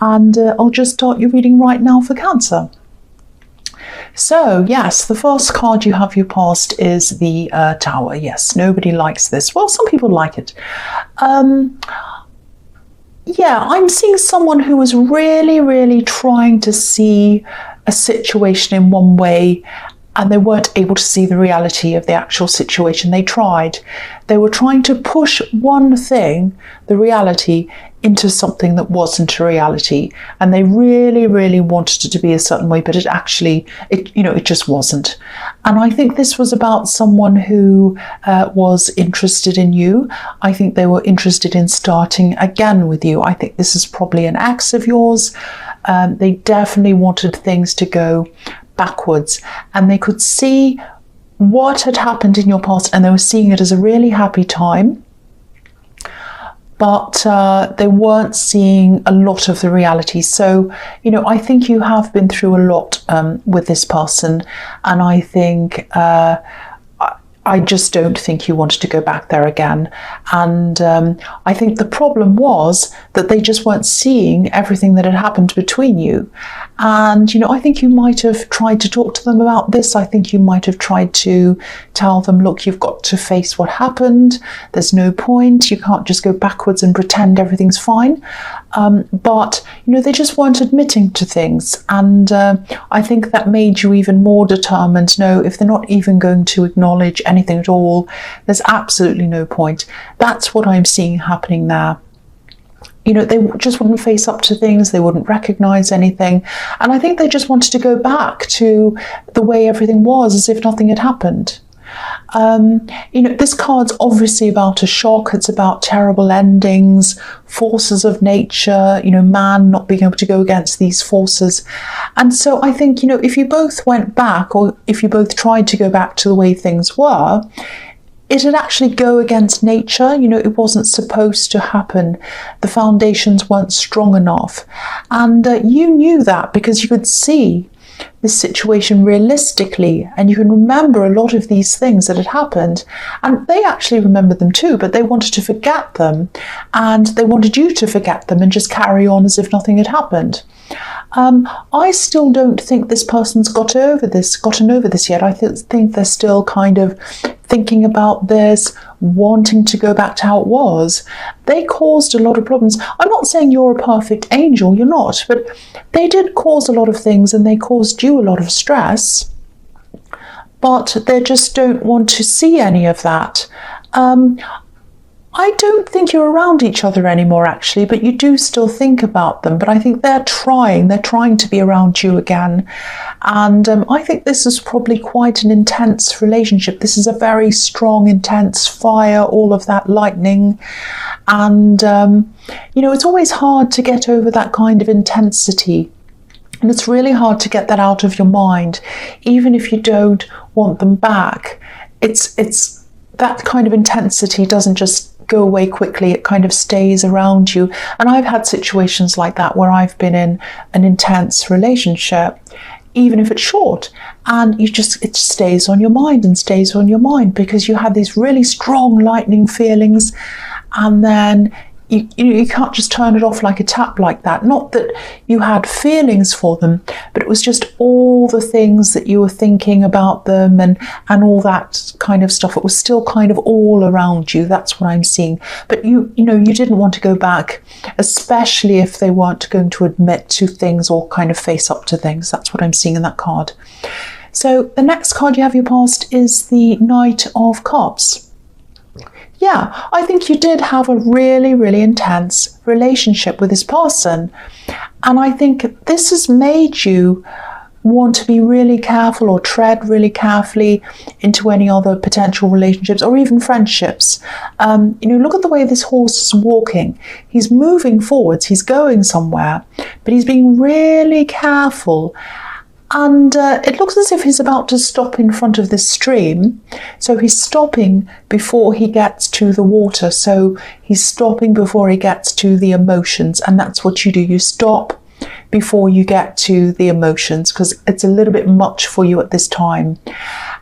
And I'll just start your reading right now for Cancer. So, yes, the first card you have your past is the Tower. Yes, nobody likes this. Well, some people like it. Yeah, I'm seeing someone who was really, really trying to see a situation in one way, and they weren't able to see the reality of the actual situation. They tried. They were trying to push one thing, the reality, into something that wasn't a reality. And they really, really wanted it to be a certain way, but it just wasn't. And I think this was about someone who was interested in you. I think they were interested in starting again with you. I think this is probably an ex of yours. They definitely wanted things to go backwards, and they could see what had happened in your past, and they were seeing it as a really happy time, but they weren't seeing a lot of the reality. So, I think you have been through a lot with this person, and I think I just don't think you wanted to go back there again. And I think the problem was that they just weren't seeing everything that had happened between you. And, I think you might have tried to talk to them about this. I think you might have tried to tell them, look, you've got to face what happened. There's no point. You can't just go backwards and pretend everything's fine. But, they just weren't admitting to things. And I think that made you even more determined. No, if they're not even going to acknowledge anything at all, there's absolutely no point. That's what I'm seeing happening there. They just wouldn't face up to things. They wouldn't recognize anything. And I think they just wanted to go back to the way everything was, as if nothing had happened. This card's obviously about a shock. It's about terrible endings, forces of nature, man not being able to go against these forces. And so I think, if you both went back, or if you both tried to go back to the way things were, it'd actually go against nature. It wasn't supposed to happen. The foundations weren't strong enough. And you knew that because you could see this situation realistically, and you can remember a lot of these things that had happened, and they actually remembered them too, but they wanted to forget them, and they wanted you to forget them and just carry on as if nothing had happened. I still don't think this person's gotten over this yet. I think they're still kind of thinking about this, wanting to go back to how it was. They caused a lot of problems. I'm not saying you're a perfect angel, you're not, but they did cause a lot of things, and they caused you a lot of stress, but they just don't want to see any of that. I don't think you're around each other anymore, actually, but you do still think about them. But I think they're trying to be around you again. And I think this is probably quite an intense relationship. This is a very strong, intense fire, all of that lightning. And, it's always hard to get over that kind of intensity. And it's really hard to get that out of your mind, even if you don't want them back. It's that kind of intensity doesn't just go away quickly. It kind of stays around you. And I've had situations like that where I've been in an intense relationship, even if it's short, and it stays on your mind and stays on your mind because you have these really strong lightning feelings, and then you can't just turn it off like a tap like that. Not that you had feelings for them, but it was just all the things that you were thinking about them and all that kind of stuff. It was still kind of all around you. That's what I'm seeing. But you didn't want to go back, especially if they weren't going to admit to things or kind of face up to things. That's what I'm seeing in that card. So the next card you have your past is the Knight of Cups. Yeah, I think you did have a really, really intense relationship with this person. And I think this has made you want to be really careful or tread really carefully into any other potential relationships or even friendships. Look at the way this horse is walking. He's moving forwards, he's going somewhere, but he's being really careful. And it looks as if he's about to stop in front of this stream. So he's stopping before he gets to the water. So he's stopping before he gets to the emotions. And that's what you do. You stop before you get to the emotions because it's a little bit much for you at this time.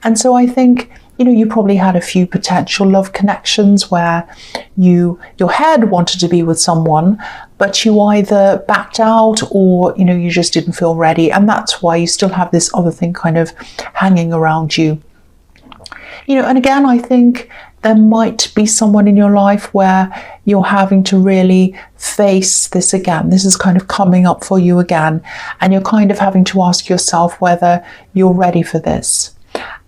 And so I think, you probably had a few potential love connections where your head wanted to be with someone, but you either backed out or, you just didn't feel ready. And that's why you still have this other thing kind of hanging around you. And again, I think there might be someone in your life where you're having to really face this again. This is kind of coming up for you again, and you're kind of having to ask yourself whether you're ready for this.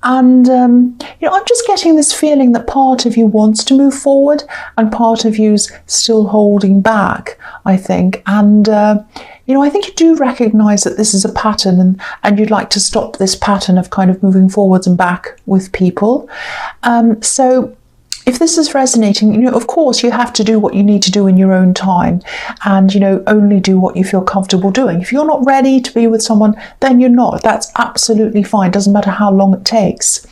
And, I'm just getting this feeling that part of you wants to move forward and part of you's still holding back, I think. And, I think you do recognize that this is a pattern, and you'd like to stop this pattern of kind of moving forwards and back with people. So if this is resonating, of course, you have to do what you need to do in your own time, and, only do what you feel comfortable doing. If you're not ready to be with someone, then you're not. That's absolutely fine. Doesn't matter how long it takes.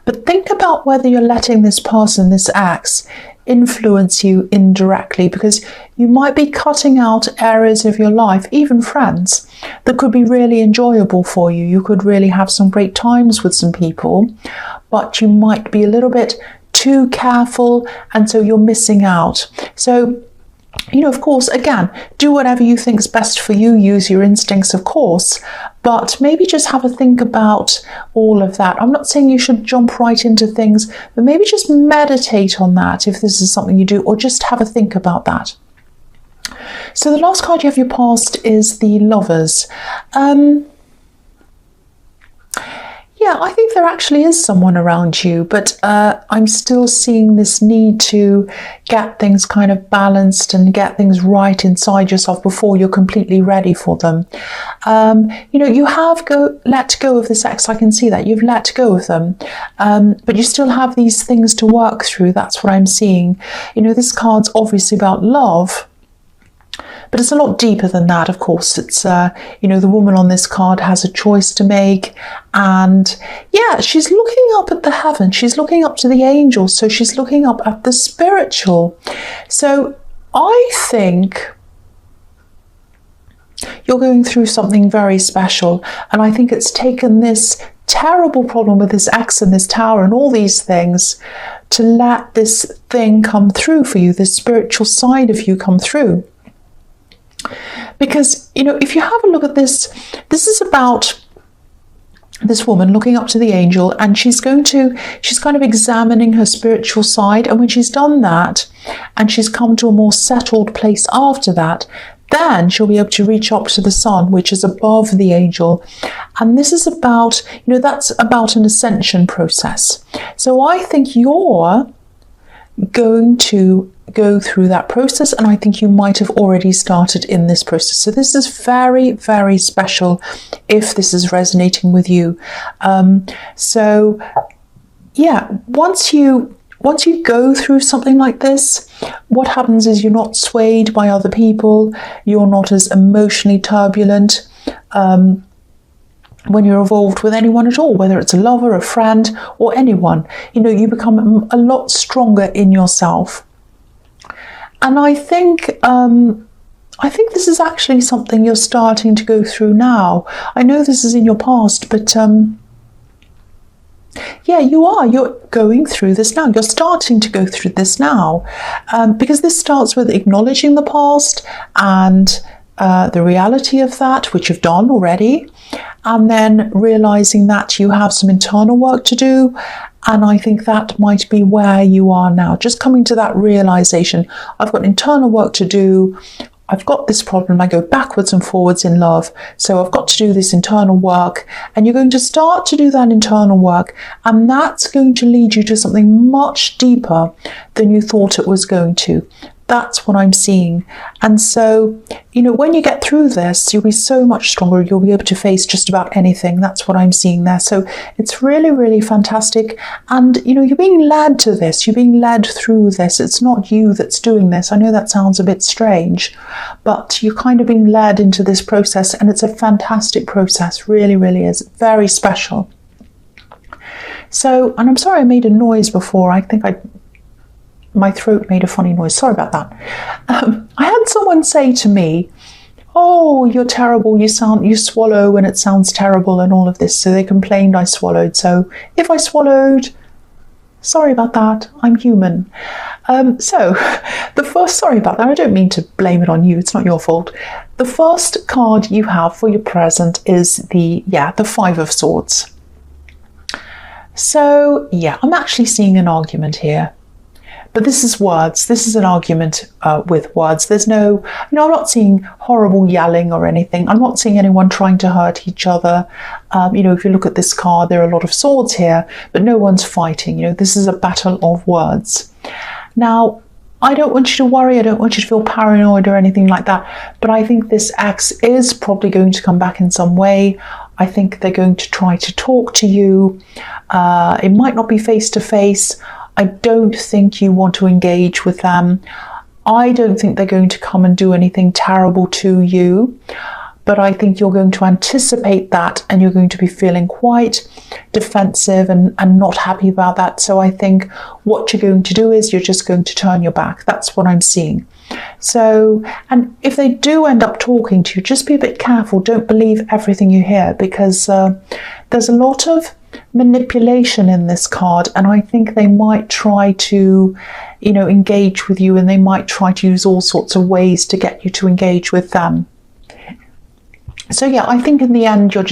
But think about whether you're letting this person, this ex, influence you indirectly, because you might be cutting out areas of your life, even friends, that could be really enjoyable for you. You could really have some great times with some people, but you might be a little bit too careful, and so you're missing out. So, of course, again, do whatever you think is best for you. Use your instincts, of course, but maybe just have a think about all of that. I'm not saying you should jump right into things, but maybe just meditate on that if this is something you do, or just have a think about that. So the last card you have your past is the Lovers. Yeah, I think there actually is someone around you, but I'm still seeing this need to get things kind of balanced and get things right inside yourself before you're completely ready for them. You have let go of this ex. I can see that. You've let go of them, but you still have these things to work through. That's what I'm seeing. This card's obviously about love, but it's a lot deeper than that, of course. It's, the woman on this card has a choice to make. And yeah, she's looking up at the heavens. She's looking up to the angels. So she's looking up at the spiritual. So I think you're going through something very special. And I think it's taken this terrible problem with this ex and this tower and all these things to let this thing come through for you, this spiritual side of you come through. Because, if you have a look at this, this is about this woman looking up to the angel, and she's kind of examining her spiritual side. And when she's done that, and she's come to a more settled place after that, then she'll be able to reach up to the sun, which is above the angel. And this is about, that's about an ascension process. So I think you're going to go through that process, and I think you might have already started in this process. So this is very, very special if this is resonating with you. So yeah, once you go through something like this, what happens is you're not swayed by other people, you're not as emotionally turbulent when you're involved with anyone at all, whether it's a lover, a friend, or anyone. You become a lot stronger in yourself. And I think this is actually something you're starting to go through now. I know this is in your past, but yeah, you are. You're going through this now. You're starting to go through this now, because this starts with acknowledging the past and the reality of that, which you've done already, and then realizing that you have some internal work to do. And I think that might be where you are now, just coming to that realization. I've got internal work to do. I've got this problem. I go backwards and forwards in love. So I've got to do this internal work. And you're going to start to do that internal work. And that's going to lead you to something much deeper than you thought it was going to. That's what I'm seeing. And so, when you get through this, you'll be so much stronger. You'll be able to face just about anything. That's what I'm seeing there. So it's really, really fantastic. And, you're being led to this. You're being led through this. It's not you that's doing this. I know that sounds a bit strange, but you're kind of being led into this process. And it's a fantastic process. Really, really is. Very special. So, and I'm sorry I made a noise before. I think my throat made a funny noise. Sorry about that. I had someone say to me, "Oh, you're terrible. You swallow and it sounds terrible and all of this." So they complained I swallowed. So if I swallowed, Sorry about that. I'm human. Sorry about that. I don't mean to blame it on you. It's not your fault. The first card you have for your present is the Five of Swords. So, yeah, I'm actually seeing an argument here. But this is words. This is an argument with words. There's no, I'm not seeing horrible yelling or anything. I'm not seeing anyone trying to hurt each other. If you look at this card, there are a lot of swords here, but no one's fighting. This is a battle of words. Now, I don't want you to worry. I don't want you to feel paranoid or anything like that. But I think this ex is probably going to come back in some way. I think they're going to try to talk to you. It might not be face to face. I don't think you want to engage with them. I don't think they're going to come and do anything terrible to you, but I think you're going to anticipate that and you're going to be feeling quite defensive and not happy about that. So I think what you're going to do is you're just going to turn your back. That's what I'm seeing. So, and if they do end up talking to you, just be a bit careful. Don't believe everything you hear, because there's a lot of manipulation in this card, and I think they might try to engage with you, and they might try to use all sorts of ways to get you to engage with them. So yeah, I think in the end you're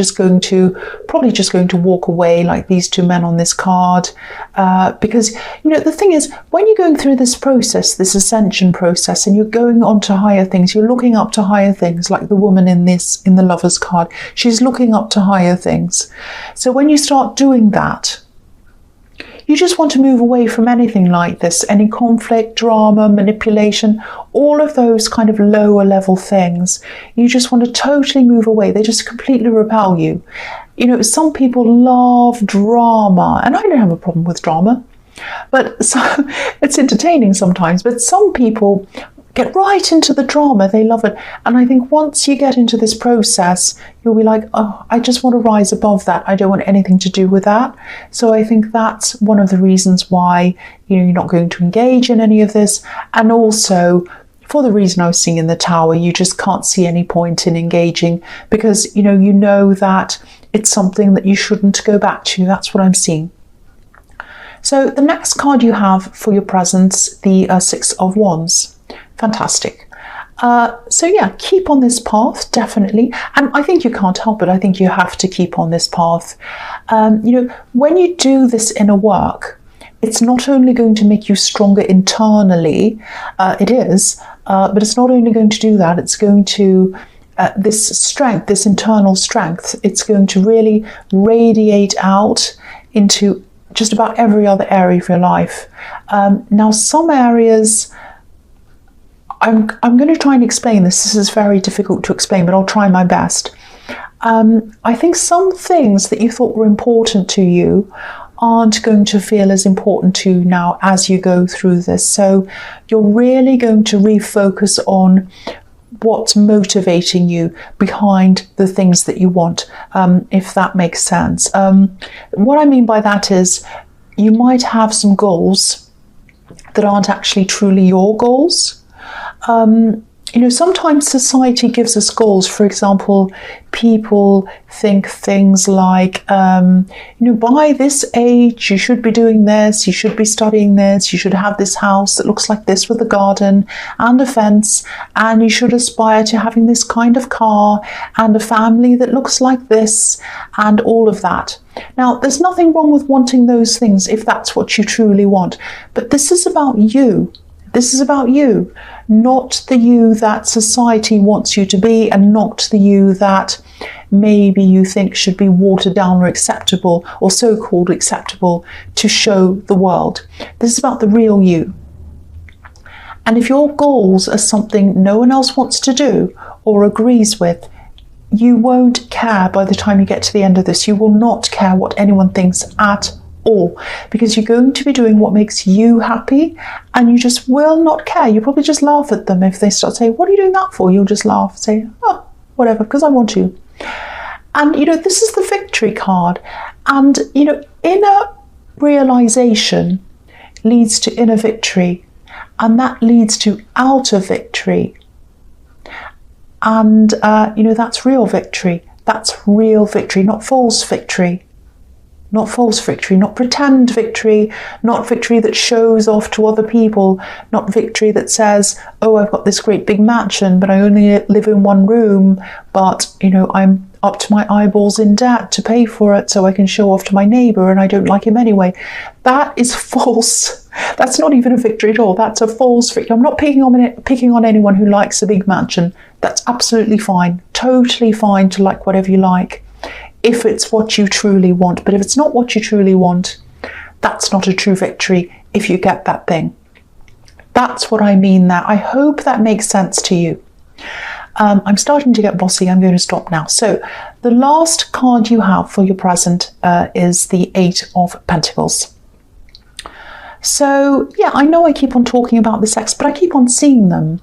probably just going to walk away like these two men on this card, because the thing is, when you're going through this process, this ascension process, and you're going on to higher things, you're looking up to higher things, like the woman in the Lovers card, she's looking up to higher things. So when you start doing that, you just want to move away from anything like this, any conflict, drama, manipulation, all of those kind of lower level things. You just want to totally move away. They just completely repel you. Some people love drama, and I don't have a problem with drama, but it's entertaining sometimes. But some people get right into the drama. They love it. And I think once you get into this process, you'll be like, oh, I just want to rise above that. I don't want anything to do with that. So I think that's one of the reasons why you're not going to engage in any of this. And also, for the reason I was seeing in the Tower, you just can't see any point in engaging, because you know that it's something that you shouldn't go back to. That's what I'm seeing. So the next card you have for your presence, the Six of Wands. Fantastic. So yeah, keep on this path, definitely. And I think you can't help it. I think you have to keep on this path. When you do this inner work, it's not only going to make you stronger internally, it is, but it's not only going to do that, it's going to, this strength, this internal strength, it's going to really radiate out into just about every other area of your life. Now, some areas, I'm going to try and explain this. This is very difficult to explain, but I'll try my best. I think some things that you thought were important to you aren't going to feel as important to you now as you go through this. So you're really going to refocus on what's motivating you behind the things that you want, if that makes sense. What I mean by that is you might have some goals that aren't actually truly your goals. Sometimes society gives us goals. For example, people think things like, by this age, you should be doing this, you should be studying this, you should have this house that looks like this with a garden and a fence, and you should aspire to having this kind of car and a family that looks like this, and all of that. Now, there's nothing wrong with wanting those things if that's what you truly want, but this is about you. This is about you, not the you that society wants you to be, and not the you that maybe you think should be watered down or acceptable, or so-called acceptable to show the world. This is about the real you. And if your goals are something no one else wants to do or agrees with, you won't care by the time you get to the end of this. You will not care what anyone thinks at all, because you're going to be doing what makes you happy, and you just will not care. You probably just laugh at them if they start saying, what are you doing that for? You'll just laugh, say, oh, whatever, because I want to. And this is the victory card, and inner realization leads to inner victory, and that leads to outer victory, and that's real victory. That's real victory, not false victory. not false victory, not pretend victory, not victory that shows off to other people, not victory that says, oh, I've got this great big mansion, but I only live in one room, but, you know, I'm up to my eyeballs in debt to pay for it so I can show off to my neighbour and I don't like him anyway. That is false. That's not even a victory at all. That's a false victory. I'm not picking on anyone who likes a big mansion. That's absolutely fine. Totally fine to like whatever you like, if it's what you truly want. But if it's not what you truly want, that's not a true victory if you get that thing. That's what I mean there. I hope that makes sense to you. I'm starting to get bossy. I'm going to stop now. So the last card you have for your present is the Eight of Pentacles. So, yeah, I know I keep on talking about this ex, but I keep on seeing them.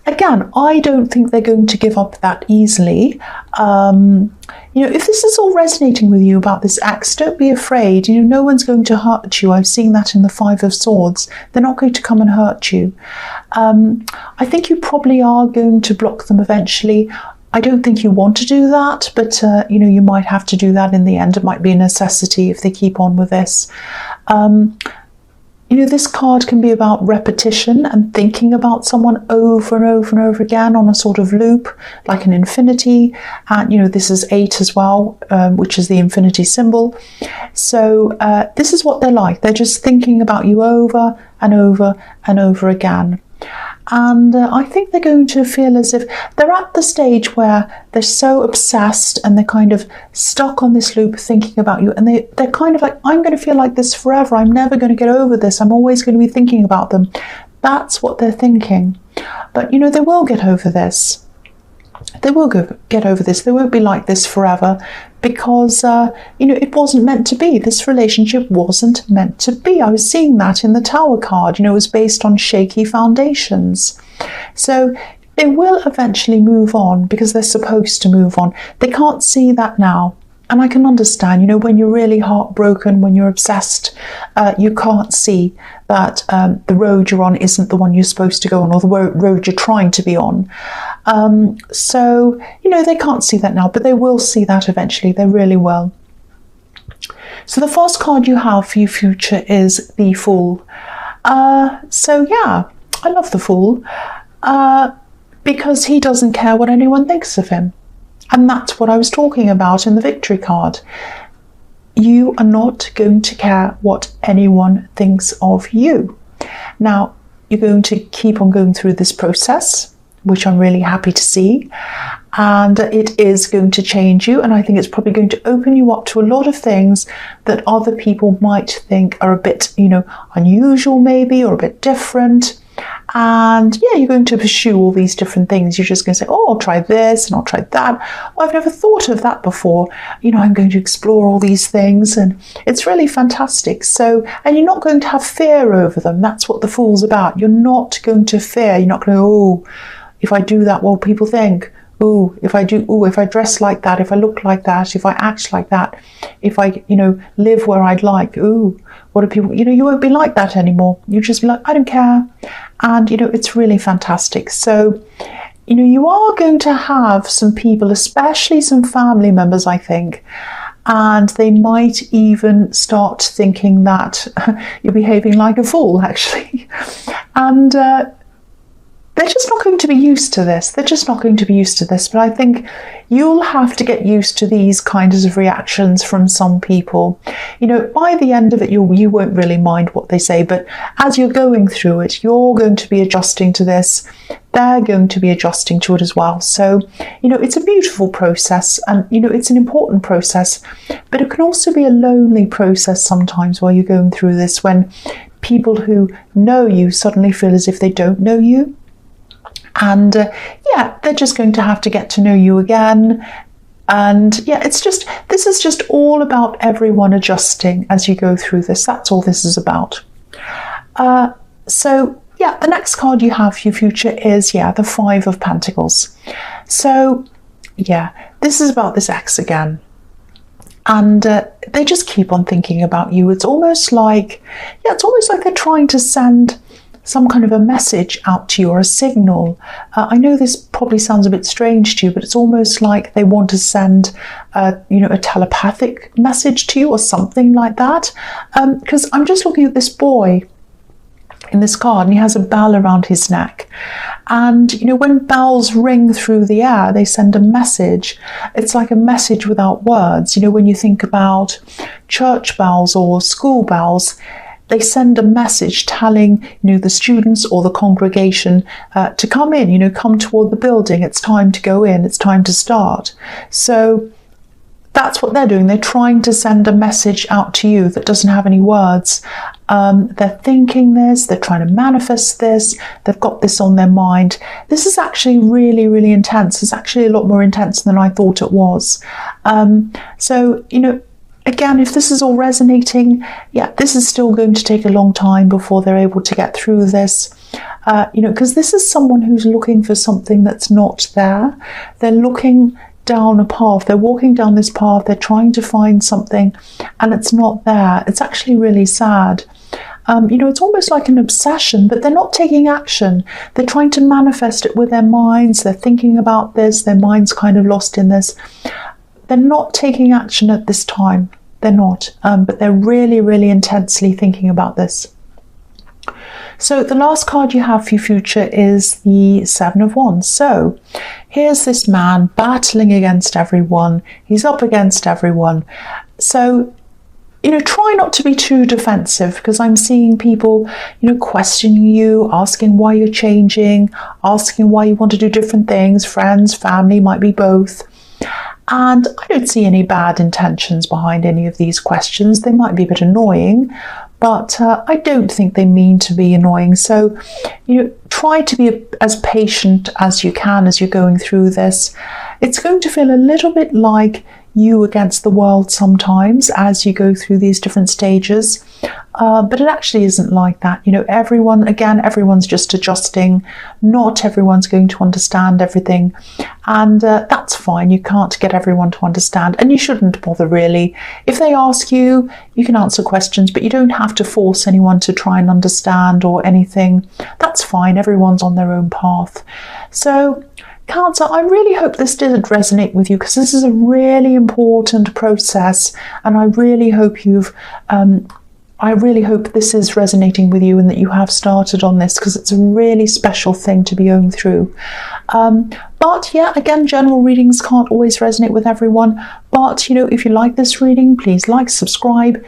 Again, I don't think they're going to give up that easily. You know, if this is all resonating with you about this ex, don't be afraid. You know, no one's going to hurt you. I've seen that in the Five of Swords. They're not going to come and hurt you. I think you probably are going to block them eventually. I don't think you want to do that, but, you know, you might have to do that in the end. It might be a necessity if they keep on with this. You know, this card can be about repetition and thinking about someone over and over and over again on a sort of loop, like an infinity. And, you know, this is 8 as well, which is the infinity symbol. So this is what they're like. They're just thinking about you over and over and over again. And I think they're going to feel as if they're at the stage where they're so obsessed and they're kind of stuck on this loop thinking about you. And they're kind of like, I'm going to feel like this forever. I'm never going to get over this. I'm always going to be thinking about them. That's what they're thinking. But, you know, they will get over this. They will get over this. They won't be like this forever because, you know, it wasn't meant to be. This relationship wasn't meant to be. I was seeing that in the Tower card. You know, it was based on shaky foundations. So they will eventually move on because they're supposed to move on. They can't see that now. And I can understand, you know, when you're really heartbroken, when you're obsessed, you can't see that the road you're on isn't the one you're supposed to go on, or the road you're trying to be on. So, you know, they can't see that now, but they will see that eventually. They really will. So the first card you have for your future is the Fool. So, yeah, I love the Fool because he doesn't care what anyone thinks of him. And that's what I was talking about in the victory card. You are not going to care what anyone thinks of you. Now, you're going to keep on going through this process, which I'm really happy to see. And it is going to change you. And I think it's probably going to open you up to a lot of things that other people might think are a bit, you know, unusual maybe, or a bit different. And yeah, you're going to pursue all these different things. You're just going to say, oh, I'll try this and I'll try that. Oh, I've never thought of that before. You know, I'm going to explore all these things, and it's really fantastic. So, and you're not going to have fear over them. That's what the Fool's about. You're not going to fear. You're not going to, oh, if I do that, what will people think? Oh, if I dress like that, if I look like that, if I act like that, if I, you know, live where I'd like, oh, what do people, you know, you won't be like that anymore. You just be like, I don't care. And, you know, it's really fantastic. So, you know, you are going to have some people, especially some family members, I think, and they might even start thinking that you're behaving like a fool, actually. And, they're just not going to be used to this. They're just not going to be used to this. But I think you'll have to get used to these kinds of reactions from some people. You know, by the end of it, you won't really mind what they say. But as you're going through it, you're going to be adjusting to this. They're going to be adjusting to it as well. So, you know, it's a beautiful process, and, you know, it's an important process. But it can also be a lonely process sometimes while you're going through this, when people who know you suddenly feel as if they don't know you. And yeah, they're just going to have to get to know you again. And yeah, this is just all about everyone adjusting as you go through this. That's all this is about. So yeah, the next card you have for your future is, yeah, the Five of Pentacles. So yeah, this is about this ex again. And they just keep on thinking about you. It's almost like they're trying to send some kind of a message out to you or a signal. I know this probably sounds a bit strange to you, but it's almost like they want to send a telepathic message to you or something like that. Because I'm just looking at this boy in this card, and he has a bell around his neck. And when bells ring through the air, they send a message. It's like a message without words. When you think about church bells or school bells, they send a message telling the students or the congregation to come in, come toward the building. It's time to go in. It's time to start. So that's what they're doing. They're trying to send a message out to you that doesn't have any words. They're thinking this, they're trying to manifest this, they've got this on their mind. This is actually really, really intense. It's actually a lot more intense than I thought it was. So, again, if this is all resonating, yeah, this is still going to take a long time before they're able to get through this. Because this is someone who's looking for something that's not there. They're looking down a path, they're walking down this path, they're trying to find something, and it's not there. It's actually really sad. It's almost like an obsession, but they're not taking action. They're trying to manifest it with their minds. They're thinking about this. Their mind's kind of lost in this. They're not taking action at this time. They're not, but they're really, really intensely thinking about this. So the last card you have for your future is the Seven of Wands. So here's this man battling against everyone. He's up against everyone. So, try not to be too defensive, because I'm seeing people, questioning you, asking why you're changing, asking why you want to do different things. Friends, family, might be both. And I don't see any bad intentions behind any of these questions. They might be a bit annoying, but I don't think they mean to be annoying. So, try to be as patient as you can as you're going through this. It's going to feel a little bit like you against the world sometimes as you go through these different stages, but it actually isn't like that. Everyone's just adjusting. Not everyone's going to understand everything, and that's fine. You can't get everyone to understand, and you shouldn't bother really. If they ask you, you can answer questions, but you don't have to force anyone to try and understand or anything. That's fine. Everyone's on their own path. So Cancer, I really hope this did resonate with you, because this is a really important process, and I really hope this is resonating with you and that you have started on this, because it's a really special thing to be going through. But yeah, again, general readings can't always resonate with everyone. But if you like this reading, please like, subscribe,